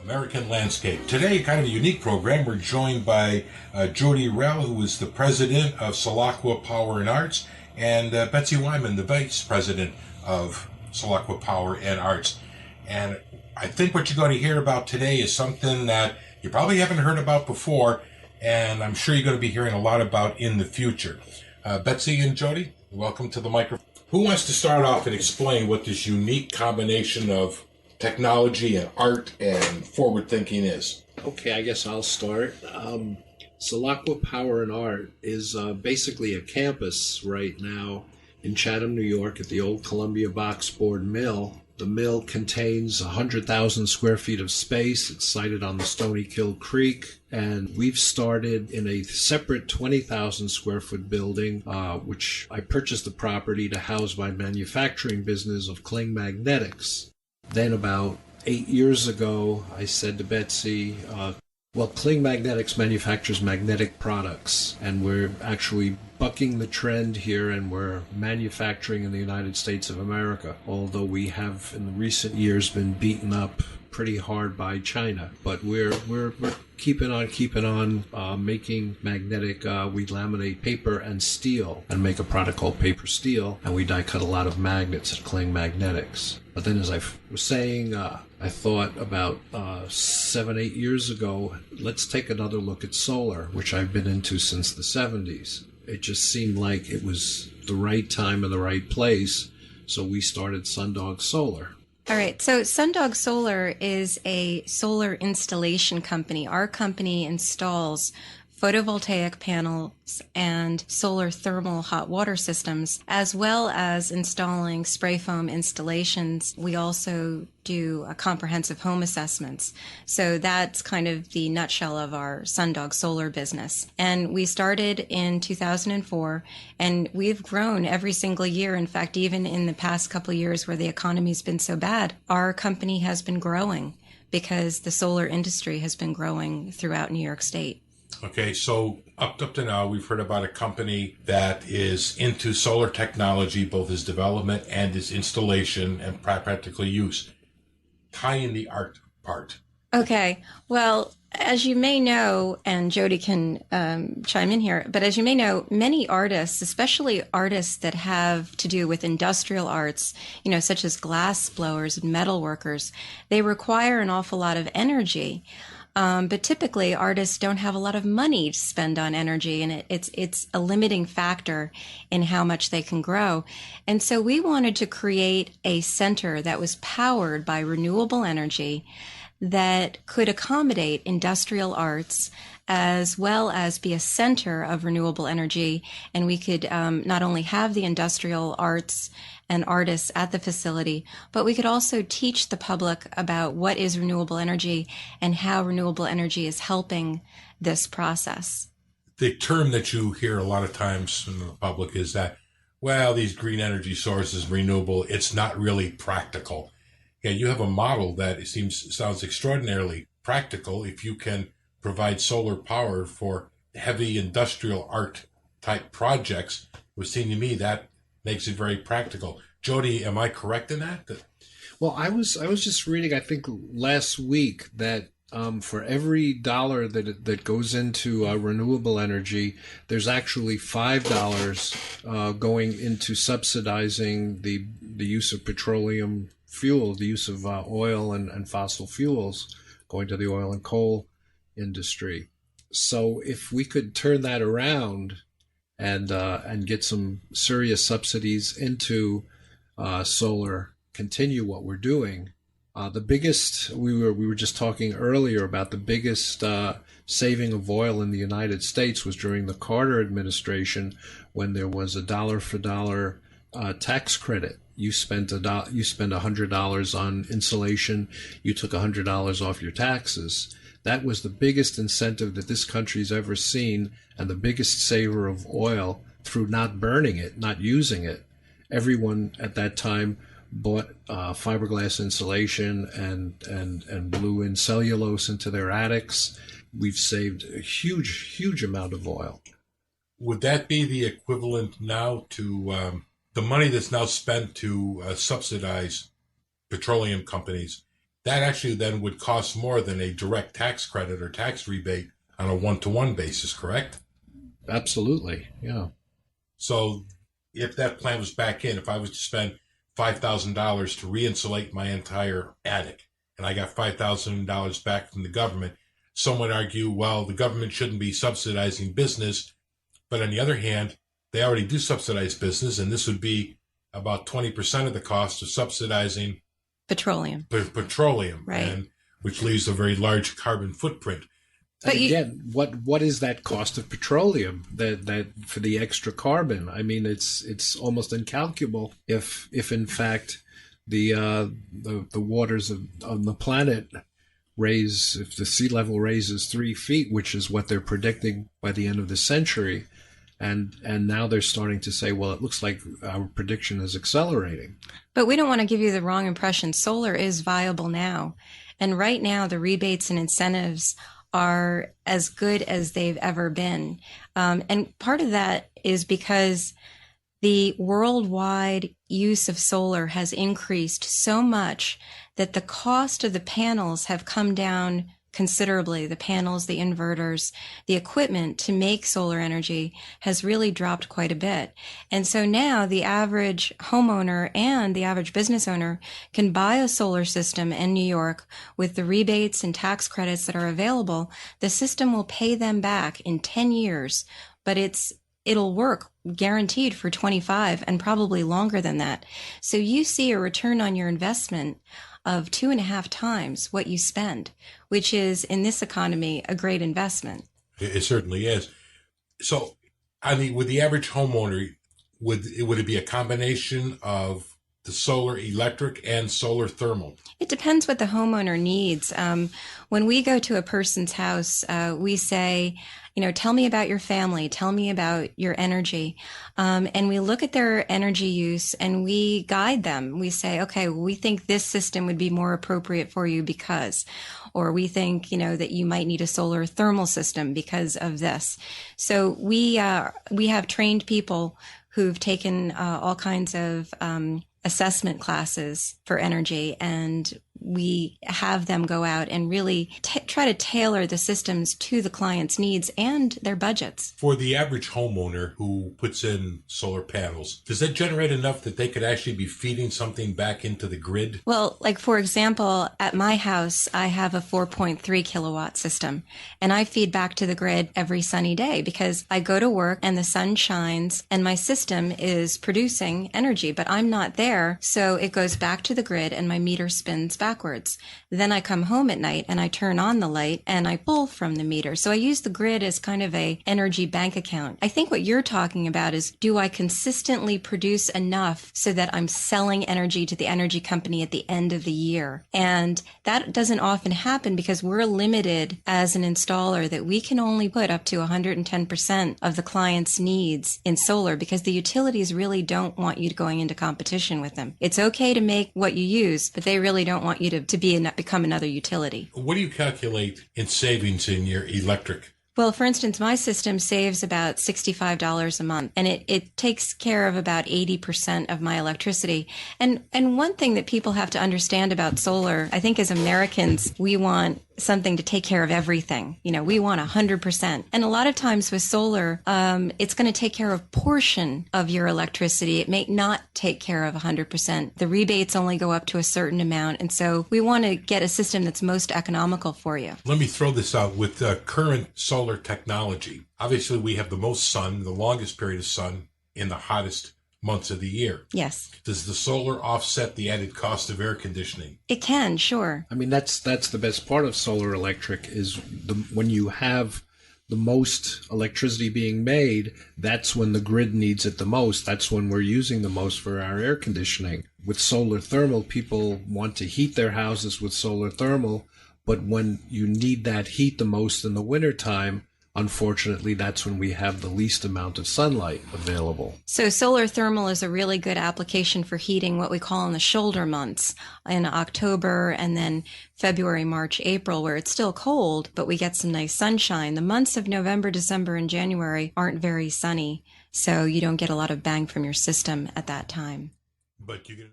American Landscape. Today, kind of a unique program. We're joined by Jody Rell, who is the president of Solaqua Power and Arts, and Betsy Wyman, the vice president of Solaqua Power and Arts. And I think what you're going to hear about today is something that you probably haven't heard about before, and I'm sure you're going to be hearing a lot about in the future. Betsy and Jody, welcome to the microphone. Who wants to start off and explain what this unique combination of technology and art and forward thinking is? Okay, I guess I'll start. Solaqua Power and Art is basically a campus right now in Chatham, New York at the old Columbia Boxboard Mill. The mill contains 100,000 square feet of space. It's sited on the Stony Kill Creek, and we've started in a separate 20,000 square foot building, which I purchased the property to house my manufacturing business of Kling Magnetics. Then about 8 years ago, I said to Betsy, Kling Magnetics manufactures magnetic products, and we're actually bucking the trend here, and we're manufacturing in the United States of America, although we have in the recent years been beaten up pretty hard by China. But we're keeping on making magnetic. We laminate paper and steel and make a product called paper steel, and we die cut a lot of magnets at Kling Magnetics. But then, as I was saying, I thought about 7-8 years ago, let's take another look at solar, which I've been into since the 70s. It just seemed like it was the right time and the right place, so we started SunDog Solar. All right, so SunDog Solar is a solar installation company. Our company installs photovoltaic panels and solar thermal hot water systems, as well as installing spray foam installations. We also do comprehensive home assessments. So that's kind of the nutshell of our SunDog Solar business. And we started in 2004, and we've grown every single year. In fact, even in the past couple of years where the economy's been so bad, our company has been growing because the solar industry has been growing throughout New York State. Okay, so up to now, we've heard about a company that is into solar technology, both as development and as installation and practical use. Tie in the art part. Okay, well, as you may know, and Jody can chime in here, but as you may know, many artists, especially artists that have to do with industrial arts, such as glass blowers and metal workers, they require an awful lot of energy. But typically, artists don't have a lot of money to spend on energy, and it's a limiting factor in how much they can grow. And so we wanted to create a center that was powered by renewable energy that could accommodate industrial arts as well as be a center of renewable energy. And we could not only have the industrial arts and artists at the facility, but we could also teach the public about what is renewable energy and how renewable energy is helping this process. The term that you hear a lot of times from the public is that, well, these green energy sources, renewable, it's not really practical. Yeah, you have a model that sounds extraordinarily practical if you can provide solar power for heavy industrial art type projects. It would seem to me that makes it very practical. Jody, am I correct in that? Well, I was just reading, I think last week, that for every dollar that goes into renewable energy, there's actually $5 going into subsidizing the use of petroleum fuel, the use of oil and fossil fuels, going to the oil and coal industry. So if we could turn that around and get some serious subsidies into solar, continue what we're doing. The biggest, we were just talking earlier about the biggest saving of oil in the United States was during the Carter administration, when there was a dollar for dollar tax credit. You spent $100 on insulation, you took $100 off your taxes. That was the biggest incentive that this country's ever seen, and the biggest saver of oil through not burning it, not using it. Everyone at that time bought fiberglass insulation and blew in cellulose into their attics. We've saved a huge amount of oil. Would that be the equivalent now to the money that's now spent to subsidize petroleum companies? that actually then would cost more than a direct tax credit or tax rebate on a one-to-one basis, correct? Absolutely, yeah. So if that plan was back in, if I was to spend $5,000 to re-insulate my entire attic, and I got $5,000 back from the government, some would argue, well, the government shouldn't be subsidizing business. But on the other hand, they already do subsidize business, and this would be about 20% of the cost of subsidizing petroleum, right? And which leaves a very large carbon footprint. But again, what is that cost of petroleum that for the extra carbon? I mean, it's almost incalculable if in fact the waters of the planet raise, if the sea level raises 3 feet, which is what they're predicting by the end of the century, and now they're starting to say, well, it looks like our prediction is accelerating. But we don't want to give you the wrong impression. Solar is viable now, and right now the rebates and incentives are as good as they've ever been. And part of that is because the worldwide use of solar has increased so much that the cost of the panels have come down considerably. The panels, the inverters, the equipment to make solar energy has really dropped quite a bit. And so now the average homeowner and the average business owner can buy a solar system in New York with the rebates and tax credits that are available. The system will pay them back in 10 years, but it'll work guaranteed for 25 and probably longer than that. So you see a return on your investment of 2.5 times what you spend, which is in this economy a great investment. It certainly is. So, with the average homeowner, would it be a combination of the solar electric and solar thermal? It depends what the homeowner needs. When we go to a person's house, we say, tell me about your family, tell me about your energy. And we look at their energy use and we guide them. We say, okay, well, we think this system would be more appropriate for you because, or we think, that you might need a solar thermal system because of this. So we have trained people who've taken all kinds of assessment classes for energy, and we have them go out and really try to tailor the systems to the client's needs and their budgets. For the average homeowner who puts in solar panels, does that generate enough that they could actually be feeding something back into the grid? Well, like for example, at my house, I have a 4.3 kilowatt system, and I feed back to the grid every sunny day because I go to work and the sun shines and my system is producing energy, but I'm not there. So it goes back to the grid and my meter spins backwards. Then I come home at night and I turn on the light and I pull from the meter. So I use the grid as kind of a energy bank account. I think what you're talking about is, do I consistently produce enough so that I'm selling energy to the energy company at the end of the year? And that doesn't often happen because we're limited as an installer that we can only put up to 110% of the client's needs in solar because the utilities really don't want you going into competition with them. It's okay to make what you use, but they really don't want you to become another utility. What do you calculate in savings in your electric? Well, for instance, my system saves about $65 a month, and it takes care of about 80% of my electricity. And one thing that people have to understand about solar, I think as Americans, we want something to take care of everything. We want 100%. And a lot of times with solar, it's going to take care of a portion of your electricity. It may not take care of 100%. The rebates only go up to a certain amount. And so we want to get a system that's most economical for you. Let me throw this out with current solar technology. Obviously, we have the most sun, the longest period of sun in the hottest months of the year. Yes. Does the solar offset the added cost of air conditioning? It can, sure. I mean, that's the best part of solar electric is when you have the most electricity being made, that's when the grid needs it the most. That's when we're using the most for our air conditioning. With solar thermal, people want to heat their houses with solar thermal, but when you need that heat the most in the wintertime, unfortunately, that's when we have the least amount of sunlight available. So solar thermal is a really good application for heating what we call in the shoulder months in October and then February, March, April, where it's still cold, but we get some nice sunshine. The months of November, December, and January aren't very sunny, so you don't get a lot of bang from your system at that time. But you get